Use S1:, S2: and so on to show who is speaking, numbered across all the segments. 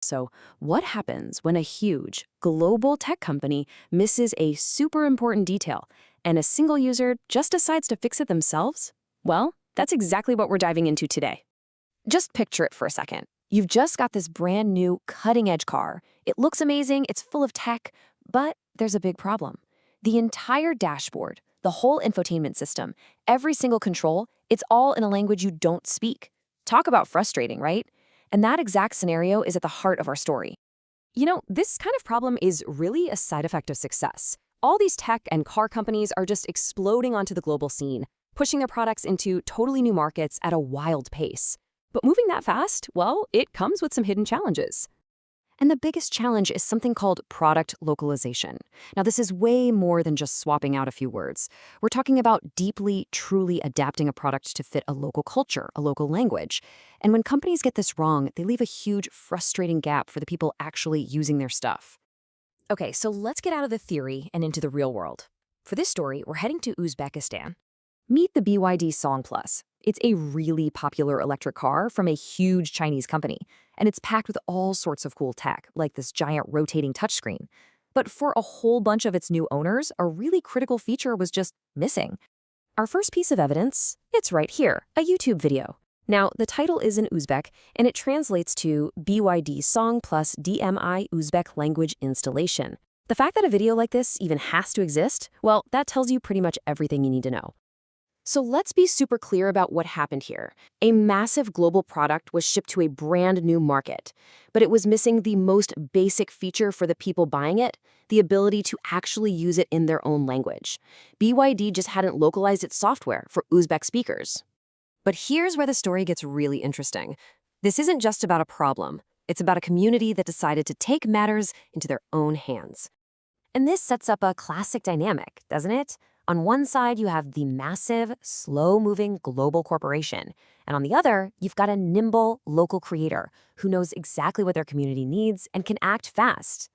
S1: So, what happens when a huge, global tech company misses a super important detail and a single user just decides to fix it themselves? Well, that's exactly what we're diving into today. Just picture it for a second. You've just got this brand new, cutting-edge car. It looks amazing, it's full of tech, but there's a big problem. The entire dashboard, the whole infotainment system, every single control, it's all in a language you don't speak. Talk about frustrating, right? And that exact scenario is at the heart of our story. This kind of problem is really a side effect of success. All these tech and car companies are just exploding onto the global scene, pushing their products into totally new markets at a wild pace. But moving that fast, well, it comes with some hidden challenges. And the biggest challenge is something called product localization. Now, this is way more than just swapping out a few words. We're talking about deeply, truly adapting a product to fit a local culture, a local language. And when companies get this wrong, they leave a huge, frustrating gap for the people actually using their stuff. Okay, so let's get out of the theory and into the real world. For this story, we're heading to Uzbekistan. Meet the BYD Song Plus. It's a really popular electric car from a huge Chinese company, and it's packed with all sorts of cool tech, like this giant rotating touchscreen. But for a whole bunch of its new owners, a really critical feature was just missing. Our first piece of evidence, it's right here, a YouTube video. Now, the title is in Uzbek, and it translates to BYD Song Plus DMI Uzbek Language Installation. The fact that a video like this even has to exist, well, that tells you pretty much everything you need to know. So let's be super clear about what happened here. A massive global product was shipped to a brand new market, but it was missing the most basic feature for the people buying it, the ability to actually use it in their own language. BYD just hadn't localized its software for Uzbek speakers. But here's where the story gets really interesting. This isn't just about a problem. It's about a community that decided to take matters into their own hands. And this sets up a classic dynamic, doesn't it? On one side, you have the massive, slow-moving global corporation. And on the other, you've got a nimble local creator who knows exactly what their community needs and can act fast.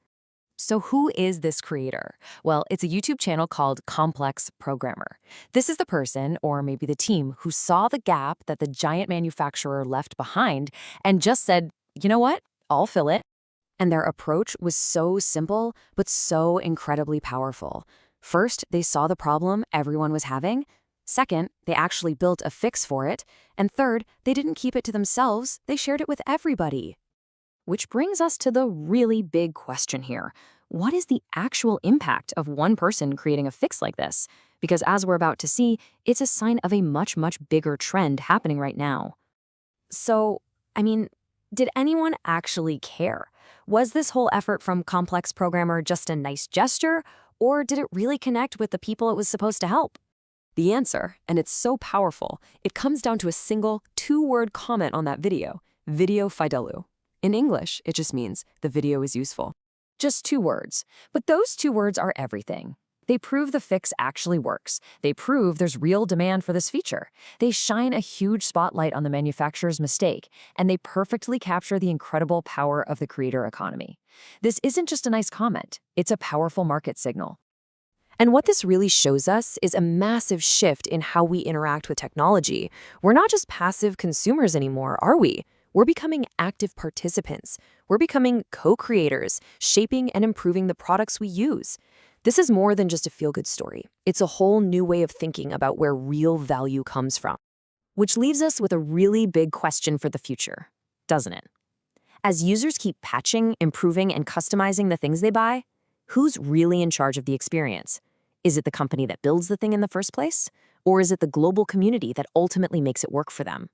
S1: So who is this creator? Well, it's a YouTube channel called Complex Programmer. This is the person, or maybe the team, who saw the gap that the giant manufacturer left behind and just said, you know what? I'll fill it. And their approach was so simple, but so incredibly powerful. First, they saw the problem everyone was having. Second, they actually built a fix for it. And third, they didn't keep it to themselves, they shared it with everybody. Which brings us to the really big question here. What is the actual impact of one person creating a fix like this? Because as we're about to see, it's a sign of a much, much bigger trend happening right now. So, did anyone actually care? Was this whole effort from Complex Programmer just a nice gesture? Or did it really connect with the people it was supposed to help? The answer, and it's so powerful, it comes down to a single two-word comment on that video faydalı. In English, it just means the video is useful. Just 2 words. But those 2 words are everything. They prove the fix actually works. They prove there's real demand for this feature. They shine a huge spotlight on the manufacturer's mistake, and they perfectly capture the incredible power of the creator economy. This isn't just a nice comment, it's a powerful market signal. And what this really shows us is a massive shift in how we interact with technology. We're not just passive consumers anymore, are we? We're becoming active participants. We're becoming co-creators, shaping and improving the products we use. This is more than just a feel-good story. It's a whole new way of thinking about where real value comes from. Which leaves us with a really big question for the future, doesn't it? As users keep patching, improving, and customizing the things they buy, who's really in charge of the experience? Is it the company that builds the thing in the first place? Or is it the global community that ultimately makes it work for them?